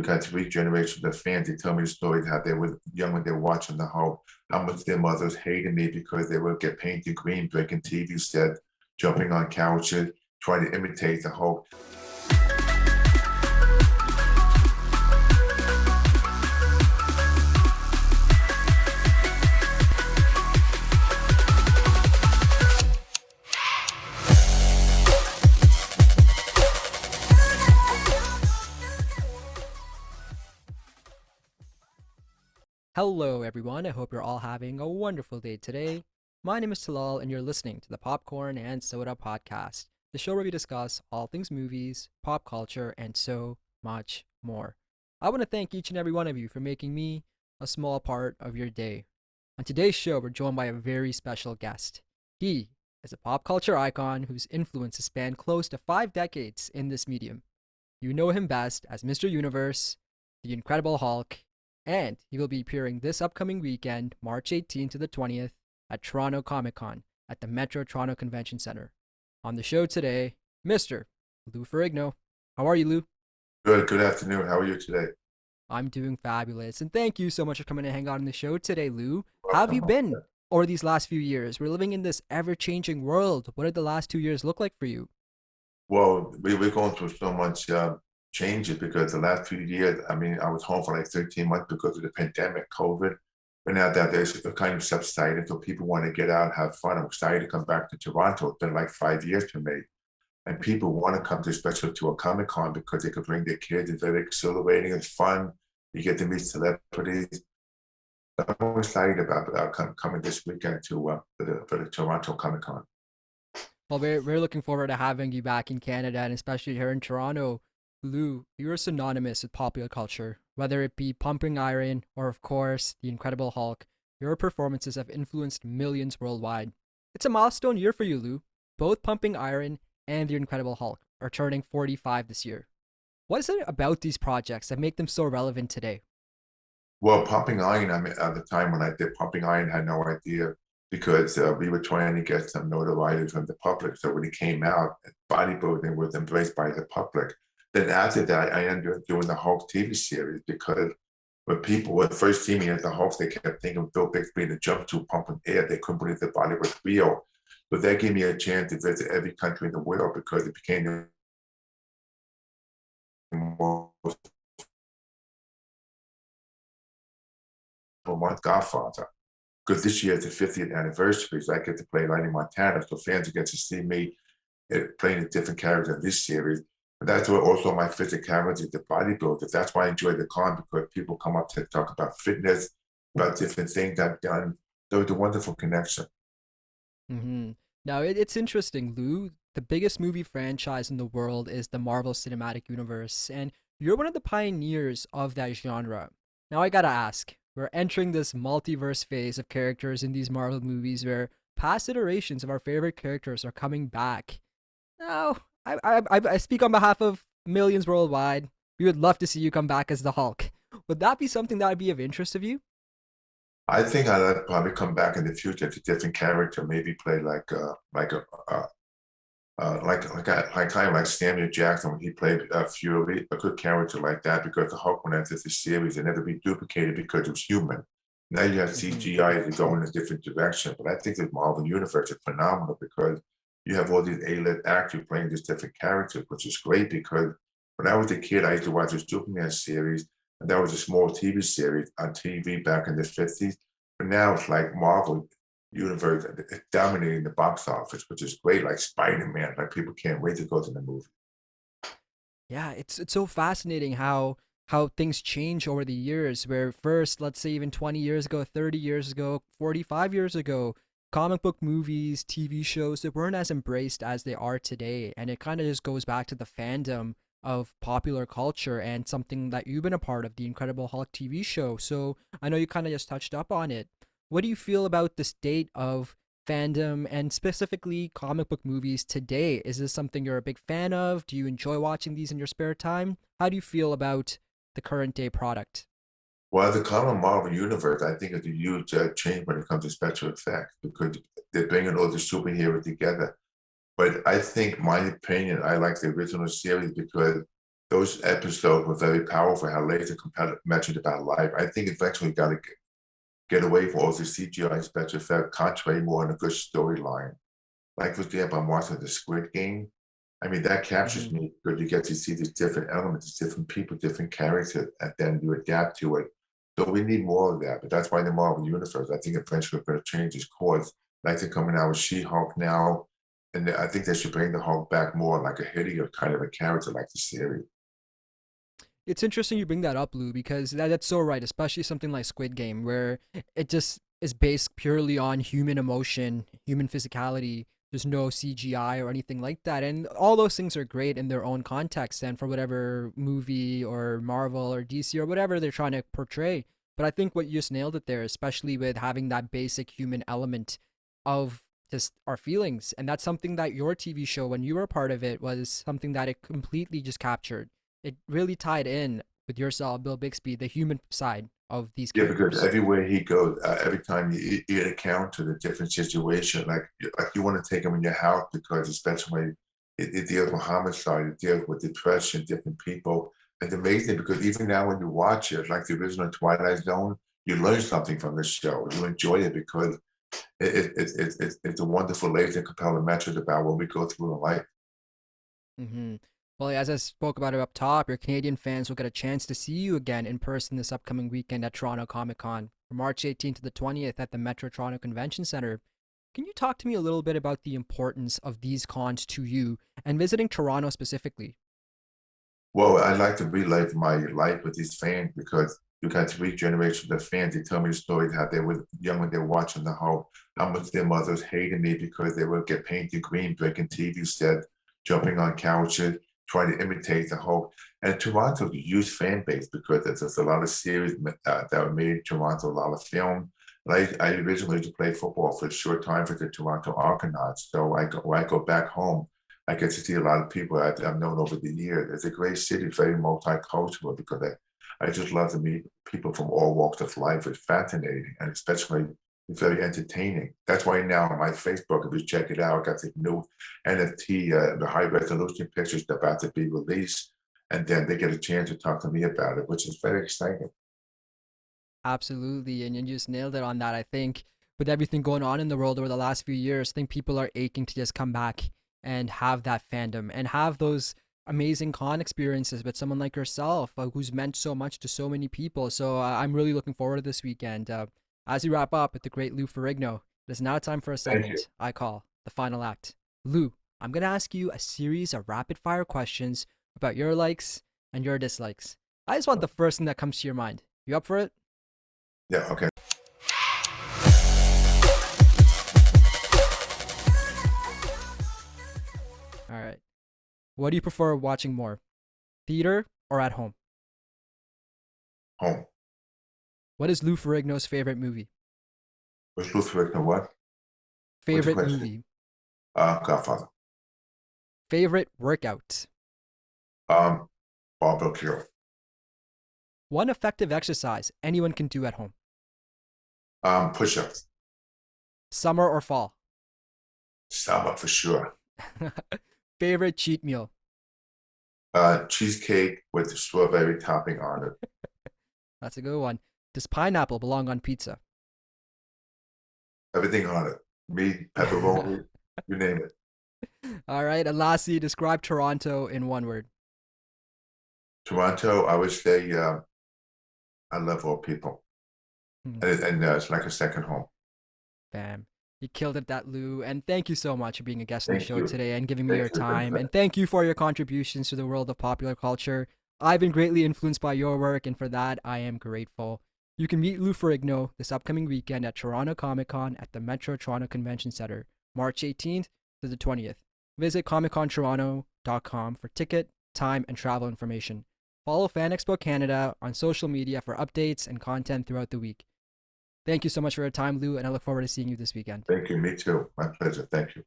got three generations of fans. They tell me the stories how they were young when they were watching the Hulk, how much their mothers hated me because they would get painted green, breaking TV sets, jumping on couches, trying to imitate the Hulk. Hello, everyone. I hope you're all having a wonderful day today. My name is Talal, and you're listening to the Popcorn and Soda Podcast, the show where we discuss all things movies, pop culture, and so much more. I want to thank each and every one of you for making me a small part of your day. On today's show, we're joined by a very special guest. He is a pop culture icon whose influence has spanned close to 5 decades in this medium. You know him best as Mr. Universe, the Incredible Hulk, and he will be appearing this upcoming weekend, March 18th to the 20th, at Toronto Comic Con at the Metro Toronto Convention Center. On the show today, Mr. Lou Ferrigno. How are you, Lou? Good afternoon. How are you today? I'm doing fabulous, and thank you so much for coming to hang out on the show today, Lou. How have you been over these last few years? We're living in this ever-changing world. What did the last 2 years look like for you? Well, we're going through so much changes because the last few years, I mean, I was home for like 13 months because of the pandemic, COVID. But now that there's kind of subsided, so people want to get out, have fun. I'm excited to come back to Toronto. It's been like 5 years for me. And people want to come to, especially to a Comic Con, because they could bring their kids. It's very exhilarating. It's fun. You get to meet celebrities. I'm excited about coming this weekend for the Toronto Comic Con. Well, we're looking forward to having you back in Canada, and especially here in Toronto. Lou, you're synonymous with popular culture, whether it be Pumping Iron or, of course, The Incredible Hulk. Your performances have influenced millions worldwide. It's a milestone year for you, Lou. Both Pumping Iron and The Incredible Hulk are turning 45 this year. What is it about these projects that make them so relevant today? Well, Pumping Iron, I mean, at the time when I did Pumping Iron, I had no idea because we were trying to get some notoriety from the public. So when it came out, bodybuilding was embraced by the public. Then after that, I ended up doing the Hulk TV series because when people would first see me as the Hulk, they kept thinking of Bill Bixby in a jumpsuit pumping air. They couldn't believe the body was real. But that gave me a chance to visit every country in the world because it became the most one Godfather. Because this year is the 50th anniversary, so I get to play Lightning Montana, so fans get to see me playing a different character in this series. And that's what also my physicality, the bodybuilders. That's why I enjoy the con, because people come up to talk about fitness, about different things I've done. So it's a wonderful connection. Mm-hmm. Now, it's interesting, Lou. The biggest movie franchise in the world is the Marvel Cinematic Universe, and you're one of the pioneers of that genre. Now, I gotta ask, we're entering this multiverse phase of characters in these Marvel movies where past iterations of our favorite characters are coming back. Now, I speak on behalf of millions worldwide. We would love to see you come back as the Hulk. Would that be something that would be of interest of you? I think I'll probably come back in the future as a different character, maybe play kind of like Samuel Jackson when he played Fury, a good character like that, because the Hulk when entered the series and never be duplicated because it was human. Now you have CGI to go in a different direction, but I think the Marvel Universe is phenomenal because you have all these A-list actors playing these different characters, which is great because when I was a kid, I used to watch the Superman series, and that was a small TV series on TV back in the 50s. But now it's like Marvel Universe dominating the box office, which is great, like Spider-Man. Like people can't wait to go to the movie. Yeah, it's so fascinating how things change over the years. Where first, let's say even 20 years ago, 30 years ago, 45 years ago, comic book movies, TV shows, they weren't as embraced as they are today, and it kind of just goes back to the fandom of popular culture and something that you've been a part of, the Incredible Hulk TV show. So I know you kind of just touched up on it. What do you feel about the state of fandom and specifically comic book movies today? Is this something you're a big fan of? Do you enjoy watching these in your spare time? How do you feel about the current day product? Well, the common Marvel Universe, I think, is a huge change when it comes to special effects because they're bringing all the superheroes together. But I think, my opinion, I like the original series because those episodes were very powerful. How later mentioned about life. I think eventually got to get away from all the CGI special effect, concentrate more on a good storyline. Like for example, I'm watching the Squid Game. I mean, that captures Hmm. me because you get to see these different elements, different people, different characters, and then you adapt to it. So we need more of that. But that's why the Marvel Universe, I think eventually going to change its course. Like they're coming out with She-Hulk now, and I think they should bring the Hulk back more like a hideous kind of a character like the series. It's interesting you bring that up, Lou, because that's so right, especially something like Squid Game, where it just is based purely on human emotion, human physicality. There's no CGI or anything like that. And all those things are great in their own context and for whatever movie or Marvel or DC or whatever they're trying to portray. But I think what you just nailed it there, especially with having that basic human element of just our feelings. And that's something that your TV show, when you were a part of it, was something that it completely just captured. It really tied in with yourself, Bill Bixby, the human side of these Yeah, because characters. everywhere he goes, every time you encounter a different situation, like you want to take him in your house because especially it deals with homicide, it deals with depression, different people. And it's amazing because even now when you watch it, like the original Twilight Zone, you learn something from the show. You enjoy it because it's a wonderful, lazy, compelling message about what we go through in life. Hmm. Well, as I spoke about it up top, your Canadian fans will get a chance to see you again in person this upcoming weekend at Toronto Comic Con from March 18th to the 20th at the Metro Toronto Convention Center. Can you talk to me a little bit about the importance of these cons to you and visiting Toronto specifically? Well, I like to relive my life with these fans because you got three generations of fans. They tell me stories how they were young when they were watching the whole, how much their mothers hated me because they would get painted green, breaking TV sets, jumping on couches, trying to imitate the whole. And Toronto's a huge fan base because there's a lot of series that were made in Toronto, a lot of film. Like I originally used to play football for a short time for the Toronto Argonauts. So when I go back home, I get to see a lot of people I've known over the years. It's a great city, very multicultural because I just love to meet people from all walks of life. It's fascinating and especially it's very entertaining. That's why now on my Facebook, if you check it out, I got the new NFT, the high resolution pictures about to be released. And then they get a chance to talk to me about it, which is very exciting. Absolutely, and you just nailed it on that. I think with everything going on in the world over the last few years, I think people are aching to just come back and have that fandom and have those amazing con experiences with someone like yourself, who's meant so much to so many people. So I'm really looking forward to this weekend. As we wrap up with the great Lou Ferrigno, it is now time for a Thank you. segment I call the final act. Lou, I'm gonna ask you a series of rapid fire questions about your likes and your dislikes. I just want the first thing that comes to your mind. You up for it? Yeah, okay. All right. What do you prefer watching more, theater or at home? Home. What is Lou Ferrigno's favorite movie? What's Lou Ferrigno what? What's the Favorite question? movie? Godfather. Favorite workout? Um, Barbell Cure. One effective exercise anyone can do at home. Push-ups. Summer or fall? Summer for sure. Favorite cheat meal? Cheesecake with the strawberry topping on it. That's a good one. Does pineapple belong on pizza? Everything on it. Meat, pepperoni, you name it. All right. And lastly, describe Toronto in one word. Toronto, I would say I love all people. Hmm. And it's like a second home. Bam. You killed it, that Lou. And thank you so much for being a guest on the Thank show you. today and giving me Thank your you. time. And thank you for your contributions to the world of popular culture. I've been greatly influenced by your work, and for that, I am grateful. You can meet Lou Ferrigno this upcoming weekend at Toronto Comic Con at the Metro Toronto Convention Center, March 18th to the 20th. Visit ComicConToronto.com for ticket, time, and travel information. Follow Fan Expo Canada on social media for updates and content throughout the week. Thank you so much for your time, Lou, and I look forward to seeing you this weekend. Thank you. Me too. My pleasure. Thank you.